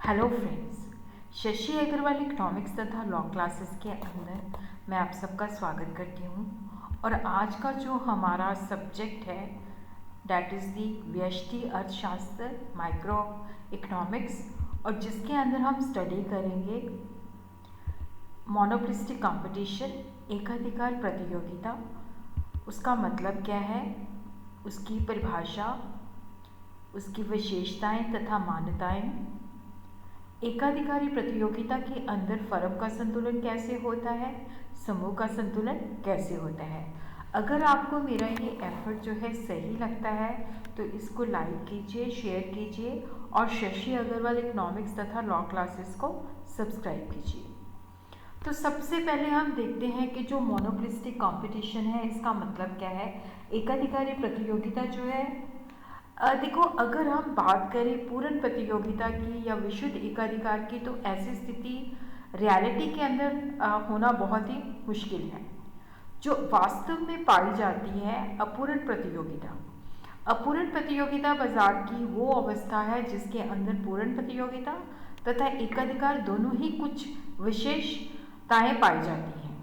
Hello friends, Shashi Agarwal economics तथा law classes के अंदर मैं आप सबका स्वागत करती हूँ। और आज का जो हमारा सब्जेक्ट है डैट इज़ दी व्यष्टि अर्थशास्त्र माइक्रो इकोनॉमिक्स, और जिसके अंदर हम स्टडी करेंगे मोनोपोलिस्टिक कंपटीशन, एकाधिकार प्रतियोगिता। उसका मतलब क्या है, उसकी परिभाषा, उसकी विशेषताएं तथा मान्यताएं, एकाधिकारी प्रतियोगिता के अंदर फर्म का संतुलन कैसे होता है, समूह का संतुलन कैसे होता है। अगर आपको मेरा ये एफर्ट जो है सही लगता है तो इसको लाइक कीजिए, शेयर कीजिए और शशि अग्रवाल इकोनॉमिक्स तथा लॉ क्लासेस को सब्सक्राइब कीजिए। तो सबसे पहले हम देखते हैं कि जो मोनोपोलिस्टिक कंपटीशन है इसका मतलब क्या है। एकाधिकारी प्रतियोगिता जो है, देखो, अगर हम बात करें पूर्ण प्रतियोगिता की या विशुद्ध एकाधिकार की, तो ऐसी स्थिति रियलिटी के अंदर होना बहुत ही मुश्किल है। जो वास्तव में पाई जाती है अपूर्ण प्रतियोगिता। अपूर्ण प्रतियोगिता बाजार की वो अवस्था है जिसके अंदर पूर्ण प्रतियोगिता तथा एकाधिकार दोनों ही कुछ विशेषताएं पाई जाती हैं।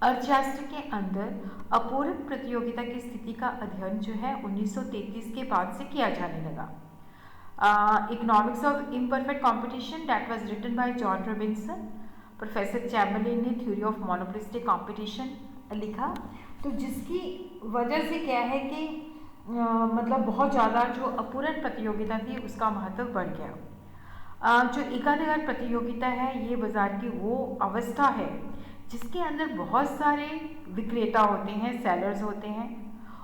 अर्थशास्त्र के अंदर अपूर्ण प्रतियोगिता की स्थिति का अध्ययन जो है 1933 के बाद से किया जाने लगा। Economics of imperfect competition that was written by John Robinson. Professor Chamberlin ने थ्योरी ऑफ मोनोपोलिस्टिक कंपटीशन लिखा, तो जिसकी वजह से क्या है कि मतलब बहुत ज़्यादा जो अपूर्ण प्रतियोगिता थी उसका महत्व बढ़ गया। जो एकाधिकार प्रतियोगिता है ये बाजार की वो अवस्था है जिसके अंदर बहुत सारे विक्रेता होते हैं, सेलर्स होते हैं,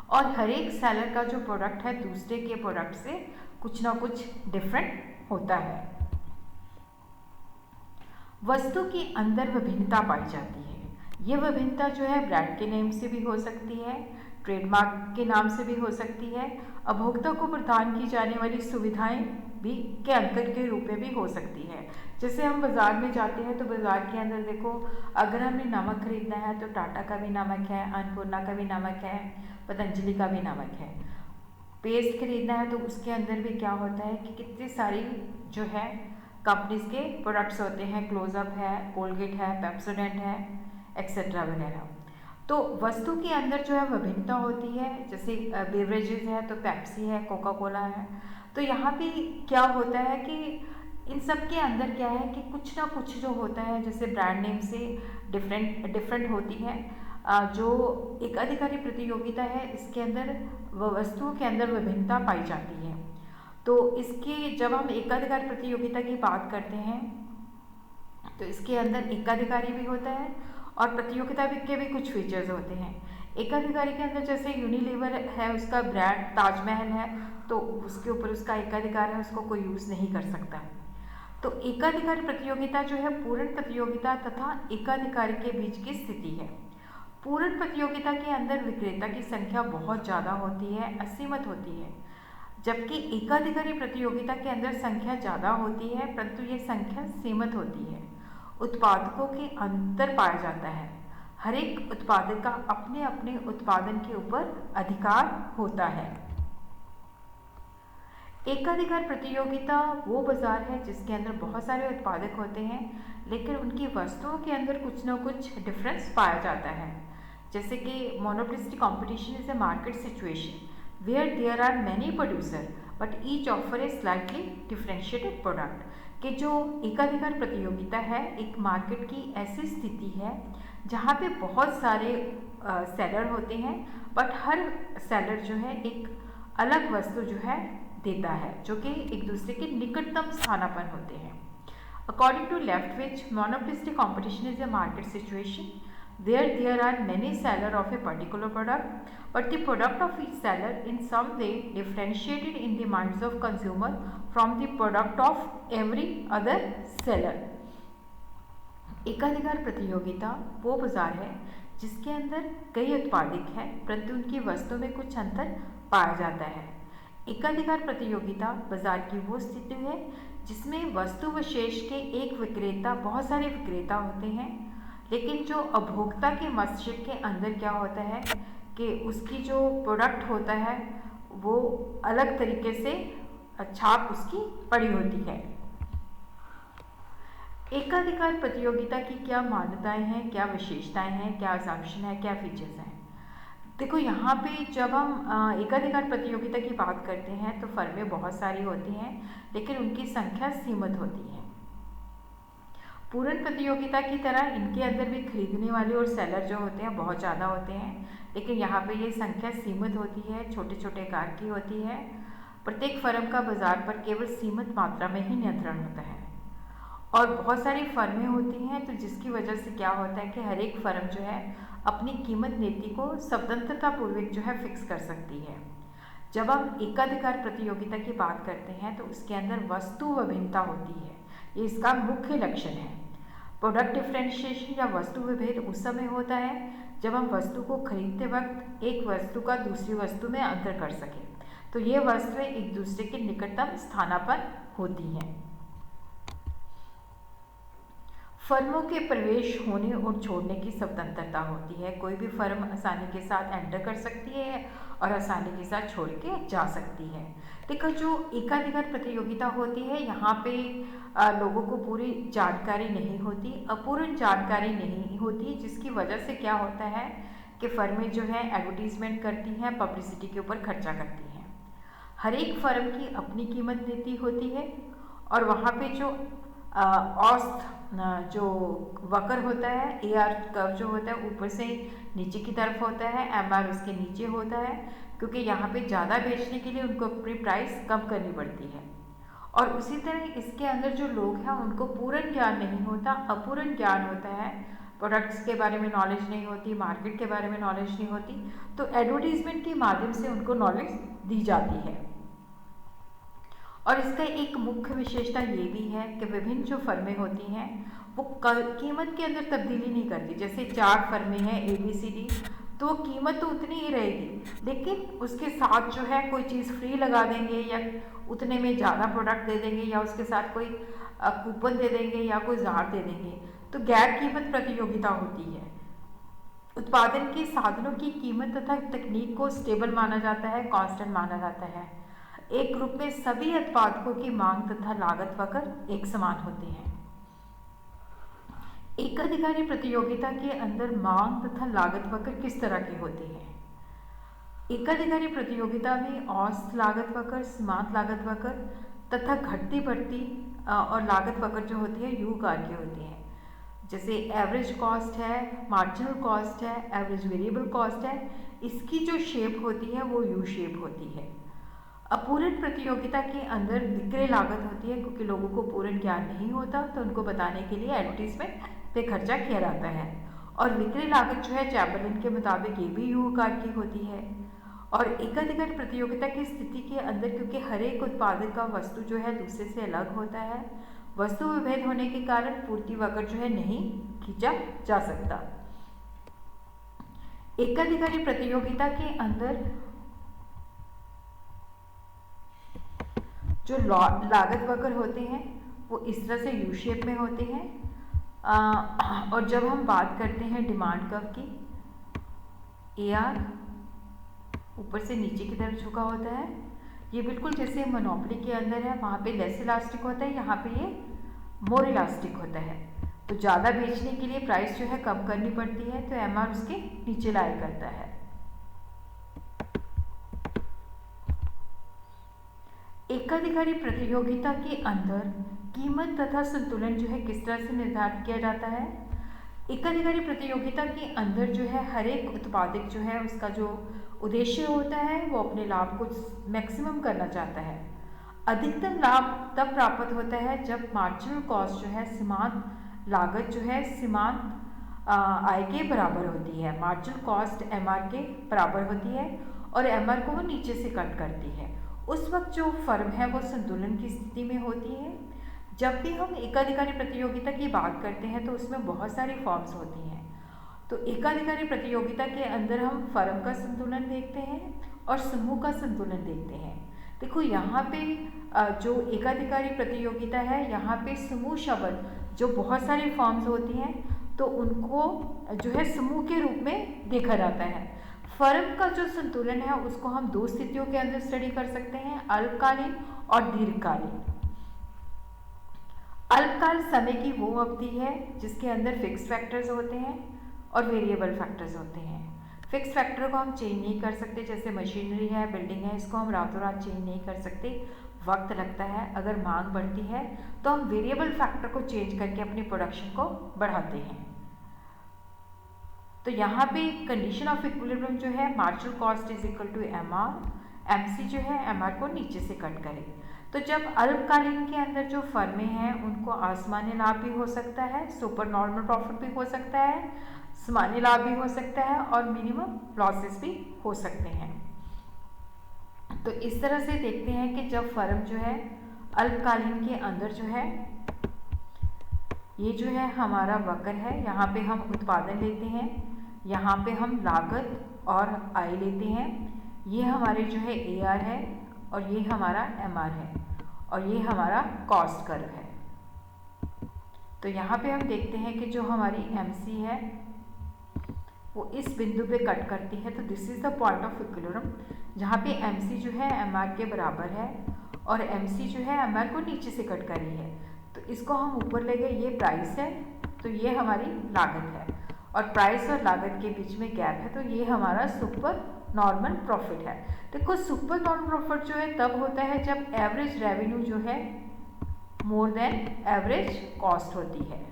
और हर एक सेलर का जो प्रोडक्ट है दूसरे के प्रोडक्ट से कुछ ना कुछ डिफरेंट होता है। वस्तु के अंदर विभिन्नता पाई जाती है। ये विभिन्नता जो है ब्रांड के नेम से भी हो सकती है, ट्रेडमार्क के नाम से भी हो सकती है, उपभोक्ता को प्रदान की जाने वाली सुविधाएं भी के अंतर के रूप में भी हो सकती है। जैसे हम बाज़ार में जाते हैं तो बाज़ार के अंदर देखो, अगर हमें नमक खरीदना है तो टाटा का भी नमक है, अन्नपूर्णा का भी नमक है, पतंजलि का भी नमक है। पेस्ट खरीदना है तो उसके अंदर भी क्या होता है कि कितनी सारी जो है कंपनीज के प्रोडक्ट्स होते हैं, क्लोजअप है, कोलगेट है, पेप्सोडेंट है, एक्सेट्रा वगैरह। तो वस्तु के अंदर जो है विभिन्नता होती है। जैसे बेवरेजेस है तो पेप्सी है, कोका कोला है। तो यहाँ पे क्या होता है कि इन सब के अंदर क्या है कि कुछ ना कुछ जो होता है, जैसे ब्रांड नेम से डिफरेंट होती है। जो एकाधिकारी प्रतियोगिता है इसके अंदर वस्तुओं के अंदर विभिन्नता पाई जाती है। तो इसके जब हम एकाधिकार प्रतियोगिता की बात करते हैं तो इसके अंदर एकाधिकारी भी होता है और प्रतियोगिता के भी कुछ फीचर्स होते हैं। एकाधिकारी के अंदर जैसे यूनिलीवर है, उसका ब्रांड ताजमहल है, तो उसके ऊपर उसका एकाधिकार है, उसको कोई यूज़ नहीं कर सकता। तो एकाधिकार प्रतियोगिता जो है पूर्ण प्रतियोगिता तथा एकाधिकारी के बीच की स्थिति है। पूर्ण प्रतियोगिता के अंदर विक्रेता की संख्या बहुत ज़्यादा होती है, असीमित होती है, जबकि एकाधिकारी प्रतियोगिता के अंदर संख्या ज़्यादा होती है परंतु ये संख्या सीमित होती है। उत्पादकों के अंतर पाया जाता है। हर एक उत्पादक का अपने अपने उत्पादन के ऊपर अधिकार होता है। एकाधिकार प्रतियोगिता वो बाजार है जिसके अंदर बहुत सारे उत्पादक होते हैं लेकिन उनकी वस्तुओं के अंदर कुछ ना कुछ डिफरेंस पाया जाता है। जैसे कि monopolistic competition is a market situation where there are many producer but each offer a slightly differentiated product. कि जो एकाधिकार प्रतियोगिता है एक मार्केट की ऐसी स्थिति है जहाँ पे बहुत सारे सेलर होते हैं बट हर सेलर जो है एक अलग वस्तु जो है देता है जो कि एक दूसरे के निकटतम स्थानापन्न होते हैं। According to Leftwich, monopolistic competition is a market situation where there are many seller of a particular product but the product of each seller in some way differentiated in the minds of consumer from the product of every other seller। एकाधिकार प्रतियोगिता वो बाजार है जिसके अंदर कई उत्पादक हैं परंतु उनकी वस्तु में कुछ अंतर पाया जाता है। एकाधिकार प्रतियोगिता बाजार की वो स्थिति है जिसमें वस्तु विशेष के एक विक्रेता, बहुत सारे विक्रेता होते हैं, लेकिन जो उपभोक्ता के मस्तिष्क के अंदर क्या होता है कि उसकी जो प्रोडक्ट होता है वो अलग तरीके से छाप उसकी पड़ी होती है। एकाधिकार प्रतियोगिता की क्या मान्यताएं हैं, क्या विशेषताएं हैं, क्या असम्पशन है, क्या फीचर्स हैं? देखो यहाँ पे जब हम एकाधिकार प्रतियोगिता की बात करते हैं तो फर्में बहुत सारी होती हैं, लेकिन उनकी संख्या सीमित होती है। पूर्ण प्रतियोगिता की तरह इनके अंदर भी खरीदने वाले और सेलर जो होते हैं बहुत ज़्यादा होते हैं, लेकिन यहाँ पे ये संख्या सीमित होती है, छोटे छोटे आकार की होती है। प्रत्येक फर्म का बाजार पर केवल सीमित मात्रा में ही नियंत्रण होता है और बहुत सारी फर्में होती हैं, तो जिसकी वजह से क्या होता है कि हर एक फर्म जो है अपनी कीमत नीति को स्वतंत्रता पूर्वक जो है फिक्स कर सकती है। जब हम एकाधिकार प्रतियोगिता की बात करते हैं तो उसके अंदर वस्तु विभिन्नता होती है, ये इसका मुख्य लक्षण है। प्रोडक्ट डिफ्रेंशिएशन या वस्तु विभेद उस समय होता है जब हम वस्तु को खरीदते वक्त एक वस्तु का दूसरी वस्तु में अंतर कर सकें, तो ये वस्तुएं एक दूसरे के निकटतम स्थानापन्न होती हैं। फर्मों के प्रवेश होने और छोड़ने की स्वतंत्रता होती है, कोई भी फर्म आसानी के साथ एंटर कर सकती है और आसानी के साथ छोड़ के जा सकती है। देखो जो एकाधिकार प्रतियोगिता होती है यहाँ पे लोगों को पूरी जानकारी नहीं होती, अपूर्ण जानकारी नहीं होती, जिसकी वजह से क्या होता है कि फर्में जो है एडवर्टीजमेंट करती हैं, पब्लिसिटी के ऊपर खर्चा करती हैं। हर एक फर्म की अपनी कीमत नीति होती है और वहाँ पे जो औसत जो वक्र होता है, AR कर्व जो होता है ऊपर से नीचे की तरफ होता है, MR उसके नीचे होता है, क्योंकि यहाँ पे ज़्यादा बेचने के लिए उनको अपनी प्राइस कम करनी पड़ती है। और उसी तरह इसके अंदर जो लोग हैं उनको पूर्ण ज्ञान नहीं होता, अपूर्ण ज्ञान होता है, प्रोडक्ट्स के बारे में नॉलेज नहीं होती, मार्केट के बारे में नॉलेज नहीं होती, तो एडवर्टीजमेंट के माध्यम से उनको नॉलेज दी जाती है। और इसका एक मुख्य विशेषता ये भी है कि विभिन्न जो फर्में होती हैं वो कीमत के अंदर तब्दीली नहीं करती। जैसे 4 फर्में हैं ABCD, तो कीमत तो उतनी ही रहेगी, लेकिन उसके साथ जो है कोई चीज़ फ्री लगा देंगे या उतने में ज़्यादा प्रोडक्ट दे देंगे या उसके साथ कोई कूपन दे देंगे या कोई ज़ार दे देंगे, तो गैर कीमत प्रतियोगिता होती है। उत्पादन के साधनों की कीमत तथा तकनीक को स्टेबल माना जाता है, कांस्टेंट माना जाता है। एक ग्रुप में सभी उत्पादकों की मांग तथा लागत वक्र एक समान होते हैं। एकाधिकारी प्रतियोगिता के अंदर मांग तथा लागत वक्र किस तरह के होते हैं? एकाधिकारी प्रतियोगिता में औसत लागत वक्र, सीमांत लागत वक्र तथा घटती बढ़ती और लागत वक्र जो होती है U आकार की होती है। जैसे एवरेज कॉस्ट है, मार्जिनल कॉस्ट है, एवरेज वेरिएबल कॉस्ट है, इसकी जो शेप होती है वो U शेप होती है। अपूर्ण प्रतियोगिता के अंदर विक्रय लागत होती है, क्योंकि लोगों को पूर्ण ज्ञान नहीं होता तो उनको बताने के लिए एडवर्टीजमेंट पे खर्चा किया जाता है। और विक्रय लागत जो है चैपलिन के मुताबिक ये भी U आकार की होती है। और एकाधिकार प्रतियोगिता की स्थिति के अंदर क्योंकि हर एक उत्पादक का वस्तु जो है दूसरे से अलग होता है, वस्तु विभेद होने के कारण पूर्ति वक्र जो है नहीं खींचा जा सकता। एकाधिकारी प्रतियोगिता के अंदर जो लागत वक्र होते हैं वो इस तरह से U शेप में होते हैं। और जब हम बात करते हैं डिमांड कर्व की, AR ऊपर से नीचे की तरफ झुका होता है, ये बिल्कुल जैसे मोनोपोली के अंदर है, वहाँ पे लेस इलास्टिक होता है, यहाँ पे ये मोर इलास्टिक होता है। तो ज़्यादा बेचने के लिए प्राइस जो है कम करनी पड़ती है, तो MR उसके नीचे लाया करता है। एकाधिकारी प्रतियोगिता के अंदर कीमत तथा संतुलन जो है किस तरह से निर्धारित किया जाता है? एकाधिकारी प्रतियोगिता के अंदर जो है हर एक उत्पादक जो है उसका जो उद्देश्य होता है वो अपने लाभ को मैक्सिमम करना चाहता है। अधिकतम लाभ तब प्राप्त होता है जब मार्जिनल कॉस्ट जो है सीमांत लागत जो है सीमांत आय के बराबर होती है। मार्जिनल कॉस्ट MR के बराबर होती है और MR को वो नीचे से कट करती है। उस वक्त जो फर्म है वो संतुलन की स्थिति में होती है। जब भी हम एकाधिकारी प्रतियोगिता की बात करते हैं तो उसमें बहुत सारी फॉर्म्स होती हैं। तो एकाधिकारी प्रतियोगिता के अंदर हम फर्म का संतुलन देखते हैं और समूह का संतुलन देखते हैं। देखो यहाँ पे जो एकाधिकारी प्रतियोगिता है, यहाँ पे समूह शब्द जो बहुत सारी फॉर्म्स होती हैं तो उनको जो है समूह के रूप में देखा जाता है। फर्म का जो संतुलन है उसको हम 2 स्थितियों के अंदर स्टडी कर सकते हैं, अल्पकालीन और दीर्घकालीन। अल्पकाल समय की वो अवधि है जिसके अंदर फिक्स फैक्टर्स होते हैं और वेरिएबल फैक्टर्स होते हैं। फिक्स फैक्टर को हम चेंज नहीं कर सकते, जैसे मशीनरी है, बिल्डिंग है, इसको हम रातों रात चेंज नहीं कर सकते, वक्त लगता है। अगर मांग बढ़ती है तो हम वेरिएबल फैक्टर को चेंज करके अपनी प्रोडक्शन को बढ़ाते हैं। तो यहाँ पे कंडीशन ऑफ इक्विलिब्रियम जो है marginal cost is equal to M R. M C जो है एम आर को नीचे से कट करे। तो जब अल्पकालीन के अंदर जो फर्में हैं उनको आसमानी लाभ भी हो सकता है, सुपर नॉर्मल प्रॉफिट भी हो सकता है, सामान्य लाभ भी हो सकता है और मिनिमम लॉसेस भी हो सकते हैं। तो इस तरह से देखते हैं कि जब फर्म जो है अल्पकालीन के अंदर जो है, ये जो है हमारा वक्र है, यहाँ पे हम उत्पादन लेते हैं, यहाँ पे हम लागत और आय लेते हैं, ये हमारे जो है ए आर है और ये हमारा एम आर है और ये हमारा कॉस्ट कर्व है। तो यहाँ पे हम देखते हैं कि जो हमारी एम सी है वो इस बिंदु पे कट करती है। तो this is the point of equilibrium, जहाँ पे एम सी जो है एम आर के बराबर है और एम सी जो है एम आर को नीचे से कट कर रही है। तो इसको हम ऊपर ले गए, ये प्राइस है तो ये हमारी लागत है और प्राइस और लागत के बीच में गैप है, तो ये हमारा सुपर नॉर्मल प्रॉफिट है। देखो सुपर नॉर्मल प्रॉफिट जो है तब होता है जब एवरेज रेवेन्यू जो है मोर देन एवरेज कॉस्ट होती है।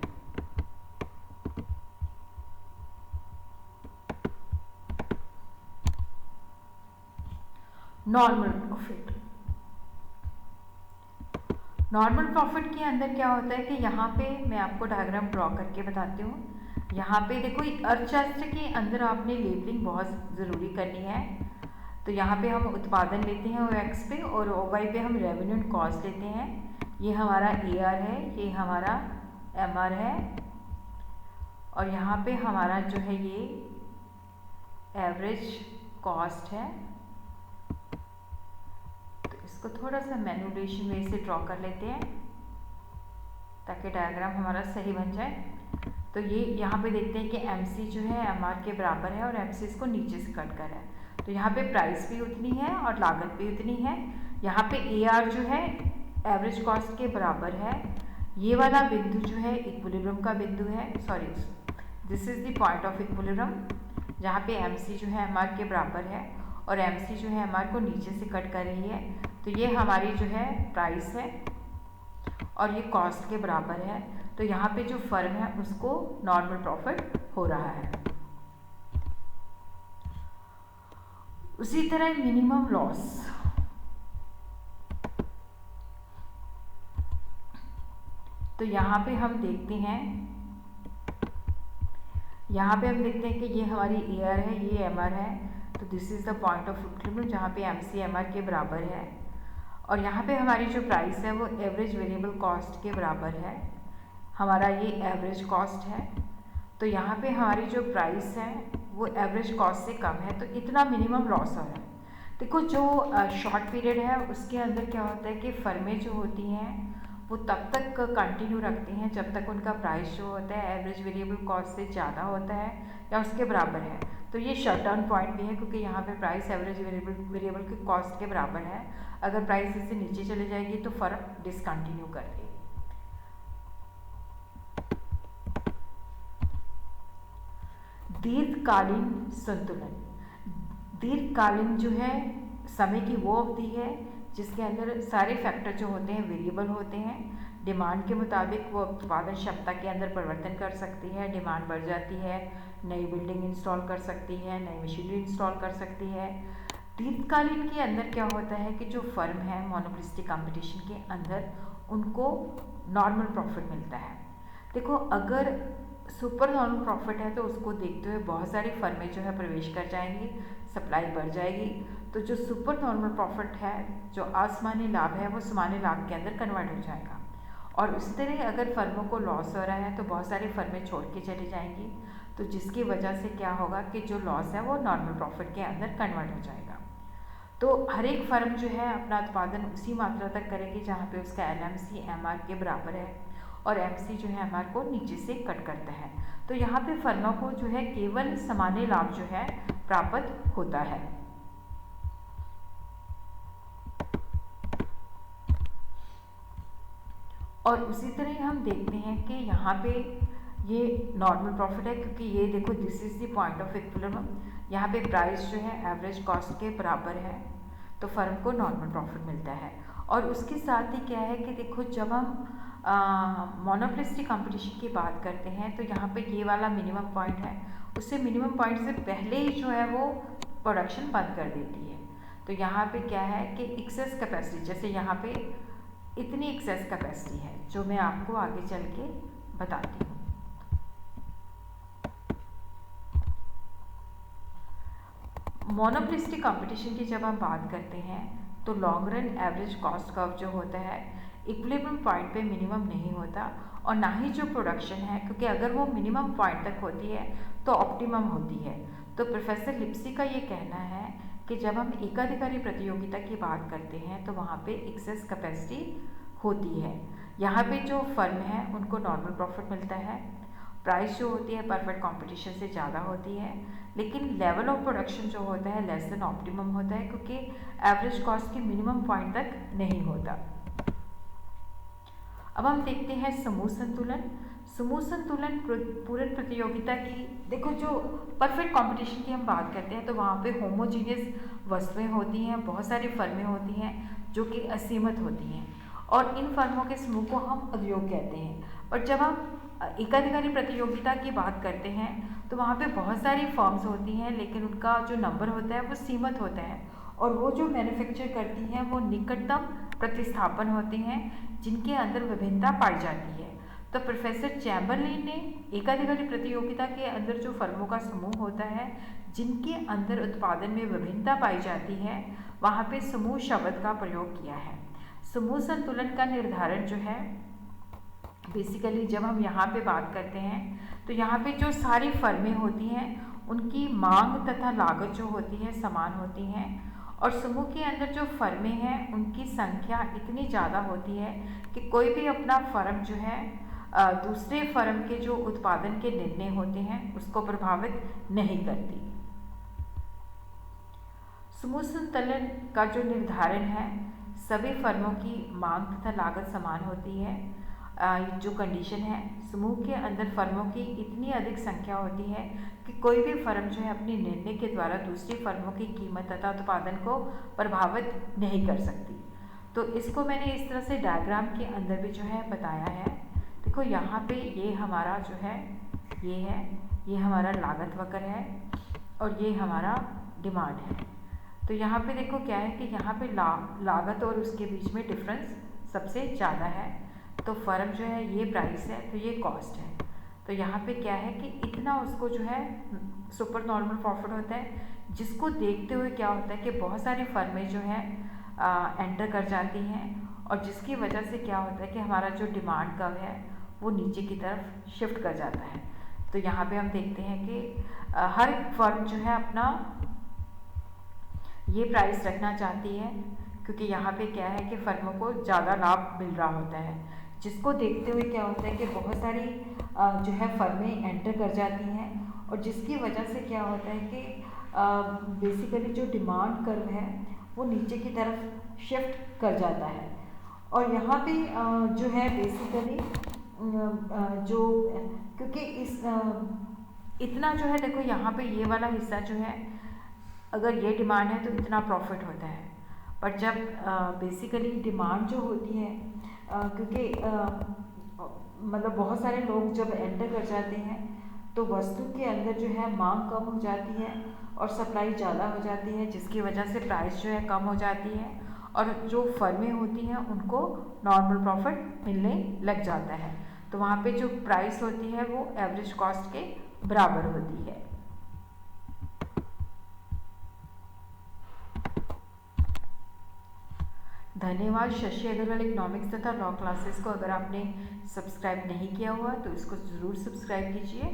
नॉर्मल प्रॉफिट, नॉर्मल प्रॉफिट के अंदर क्या होता है कि यहाँ पे मैं आपको डायग्राम ड्रॉ करके बताती हूँ। यहाँ पे देखो अर्थशास्त्र के अंदर आपने लेबलिंग बहुत ज़रूरी करनी है। तो यहाँ पे हम उत्पादन लेते हैं ओ एक्स पे और ओ वाई पे हम रेवेन्यू एंड कॉस्ट लेते हैं। ये हमारा ए आर है, ये हमारा एम आर है और यहाँ पे हमारा जो है ये एवरेज कॉस्ट है। तो इसको थोड़ा सा मैन्युलेशन में से ड्रॉ कर लेते हैं ताकि डायग्राम हमारा सही बन जाए। तो ये यहाँ पे देखते हैं कि एम सी जो है एम आर के बराबर है और एम सी इसको नीचे से कट कर है। तो यहाँ पे प्राइस भी उतनी है और लागत भी उतनी है। यहाँ पे ए आर जो है एवरेज कॉस्ट के बराबर है। ये वाला बिंदु जो है इक्विलिब्रियम का बिंदु है, sorry this is the point of equilibrium, जहाँ पे एम सी जो है एम आर के बराबर है और एम सी जो है एम आर को नीचे से कट कर रही है। तो ये हमारी जो है प्राइस है और ये कॉस्ट के बराबर है। तो यहाँ पे जो फर्म है उसको नॉर्मल प्रॉफिट हो रहा है। उसी तरह मिनिमम लॉस, तो यहाँ पे हम देखते हैं, यहाँ पे हम देखते हैं कि ये हमारी ए आर है, ये एम आर है। तो this is the point of equilibrium जहाँ पे एम सी एम आर के बराबर है और यहाँ पे हमारी जो प्राइस है वो एवरेज वेरिएबल कॉस्ट के बराबर है। हमारा ये एवरेज कॉस्ट है। तो यहाँ पे हमारी जो प्राइस है वो एवरेज कॉस्ट से कम है, तो इतना मिनिमम लॉस हो रहा है। देखो जो शॉर्ट पीरियड है उसके अंदर क्या होता है कि फर्में जो होती हैं वो तब तक कंटिन्यू रखती हैं जब तक उनका प्राइस जो होता है एवरेज वेरिएबल कॉस्ट से ज़्यादा होता है या उसके बराबर है। तो ये शट डाउन पॉइंट भी है क्योंकि यहाँ पे प्राइस एवरेज वेरिएबल के कॉस्ट के बराबर है। अगर प्राइस इससे नीचे चले जाएगी तो फर्म डिसकंटिन्यू कर देगी। दीर्घकालीन संतुलन, दीर्घकालीन जो है समय की वो अवधि है जिसके अंदर सारे फैक्टर जो होते हैं वेरिएबल होते हैं। डिमांड के मुताबिक वो उत्पादन क्षमता के अंदर परिवर्तन कर सकती है। डिमांड बढ़ जाती है, नई बिल्डिंग इंस्टॉल कर सकती है, नई मशीनरी इंस्टॉल कर सकती है। दीर्घकालीन के अंदर क्या होता है कि जो फर्म है मोनोपोलिस्टिक कंपटीशन के अंदर उनको नॉर्मल प्रॉफिट मिलता है। देखो अगर सुपर नॉर्मल प्रॉफिट है तो उसको देखते हुए बहुत सारी फर्में जो है प्रवेश कर जाएंगी, सप्लाई बढ़ जाएगी। तो जो सुपर नॉर्मल प्रॉफिट है, जो आसमानी लाभ है, वो सामान्य लाभ के अंदर कन्वर्ट हो जाएगा। और उस तरह अगर फर्मों को लॉस हो रहा है तो बहुत सारी फर्में छोड़ के चली जाएंगी, तो जिसकी वजह से क्या होगा कि जो लॉस है वो नॉर्मल प्रॉफिट के अंदर कन्वर्ट हो जाएगा। तो हर एक फर्म जो है अपना उत्पादन उसी मात्रा तक करेगी जहाँ पे उसका LMC MR के बराबर है और MC जो है MR को नीचे से कट करता है। तो यहाँ पे फर्मों को जो है केवल सामान्य लाभ जो है प्राप्त होता है। और उसी तरह हम देखते हैं कि यहाँ पे ये नॉर्मल प्रॉफिट है, क्योंकि ये देखो this is the point of equilibrium, यहाँ पे प्राइस जो है एवरेज कॉस्ट के बराबर है, तो फर्म को नॉर्मल प्रॉफिट मिलता है। और उसके साथ ही क्या है कि देखो जब हम मोनोपोलिस्टिक कंपटीशन की बात करते हैं तो यहाँ पे ये वाला मिनिमम पॉइंट है, उससे मिनिमम पॉइंट से पहले ही जो है वो प्रोडक्शन बंद कर देती है। तो यहाँ पे क्या है कि एक्सेस कैपेसिटी, जैसे यहाँ पे इतनी एक्सेस कैपेसिटी है जो मैं आपको आगे चल के बताती हूँ। मोनोपोलिस्टिक कंपटीशन की जब हम बात करते हैं तो long run average cost curve जो होता है इक्विलिब्रियम पॉइंट पे मिनिमम नहीं होता, और ना ही जो प्रोडक्शन है, क्योंकि अगर वो मिनिमम पॉइंट तक होती है तो ऑप्टिमम होती है। तो प्रोफेसर लिप्सी का ये कहना है कि जब हम एकाधिकारी प्रतियोगिता की बात करते हैं तो वहाँ पे एक्सेस कैपेसिटी होती है। यहाँ पे जो फर्म है उनको नॉर्मल प्रॉफिट मिलता है, प्राइस जो होती है परफेक्ट कंपटीशन से ज़्यादा होती है, लेकिन लेवल ऑफ प्रोडक्शन जो होता है लेस देन ऑप्टिमम होता है, क्योंकि एवरेज कॉस्ट के मिनिमम पॉइंट तक नहीं होता। अब हम देखते हैं समूह संतुलन। समूह संतुलन पूर्ण प्रतियोगिता की, देखो जो परफेक्ट कंपटीशन की हम बात करते हैं तो वहाँ पे होमोजीनियस वस्तुएं होती हैं, बहुत सारी फर्में होती हैं जो कि असीमित होती हैं, और इन फर्मों के समूह को हम उद्योग कहते हैं। और जब हम एकाधिकारी प्रतियोगिता की बात करते हैं तो वहाँ पे बहुत सारी फर्म्स होती हैं, लेकिन उनका जो नंबर होता है वो सीमित होता है, और वो जो मैन्युफैक्चर करती हैं वो निकटतम प्रतिस्थापन होते हैं जिनके अंदर विभिन्नता पाई जाती है। तो प्रोफेसर चैम्बरलेन ने एकाधिकारी प्रतियोगिता के अंदर जो फर्मों का समूह होता है जिनके अंदर उत्पादन में विभिन्नता पाई जाती है, वहाँ पे समूह शब्द का प्रयोग किया है। समूह संतुलन का निर्धारण जो है बेसिकली जब हम यहाँ पे बात करते हैं तो यहाँ पे जो सारी फर्में होती हैं उनकी मांग तथा लागत जो होती है समान होती हैं, और समूह के अंदर जो फर्में हैं उनकी संख्या इतनी ज़्यादा होती है कि कोई भी अपना फर्म जो है दूसरे फर्म के जो उत्पादन के निर्णय होते हैं उसको प्रभावित नहीं करती। समूह संतुलन का जो निर्धारण है, सभी फर्मों की मांग तथा लागत समान होती है। जो कंडीशन है, समूह के अंदर फर्मों की इतनी अधिक संख्या होती है कि कोई भी फर्म जो है अपने निर्णय के द्वारा दूसरी फर्मों की कीमत तथा उत्पादन को प्रभावित नहीं कर सकती। तो इसको मैंने इस तरह से डायग्राम के अंदर भी जो है बताया है। देखो यहाँ पे ये हमारा जो है ये हमारा लागत वक्र है और ये हमारा डिमांड है। तो यहाँ पे देखो क्या है कि यहाँ पे लागत और उसके बीच में डिफरेंस सबसे ज़्यादा है, तो फर्म जो है ये प्राइस है तो ये कॉस्ट है। तो यहाँ पे क्या है कि इतना उसको जो है सुपर नॉर्मल प्रॉफिट होता है, जिसको देखते हुए क्या होता है कि बहुत सारी फर्में जो है एंटर कर जाती हैं, और जिसकी वजह से क्या होता है कि हमारा जो डिमांड कर्व है वो नीचे की तरफ शिफ्ट कर जाता है। तो यहाँ पे हम देखते हैं कि हर फर्म जो है अपना ये प्राइस रखना चाहती है, क्योंकि यहाँ पे क्या है कि फर्मों को ज़्यादा लाभ मिल रहा होता है, जिसको देखते हुए क्या होता है कि बहुत सारी जो है फर्में एंटर कर जाती हैं, और जिसकी वजह से क्या होता है कि बेसिकली जो डिमांड कर्व है वो नीचे की तरफ शिफ्ट कर जाता है। और यहाँ पे जो है बेसिकली जो क्योंकि इस इतना जो है देखो यहाँ पे ये वाला हिस्सा जो है अगर ये डिमांड है तो इतना प्रॉफिट होता है, पर जब बेसिकली डिमांड जो होती है क्योंकि मतलब बहुत सारे लोग जब एंटर कर जाते हैं तो वस्तु के अंदर जो है मांग कम हो जाती है और सप्लाई ज़्यादा हो जाती है, जिसकी वजह से प्राइस जो है कम हो जाती है, और जो फर्में होती हैं उनको नॉर्मल प्रॉफिट मिलने लग जाता है। तो वहाँ पे जो प्राइस होती है वो एवरेज कॉस्ट के बराबर होती है। धन्यवाद। शशि अग्रवाल इकोनॉमिक्स तथा लॉ क्लासेस को अगर आपने सब्सक्राइब नहीं किया हुआ तो इसको ज़रूर सब्सक्राइब कीजिए।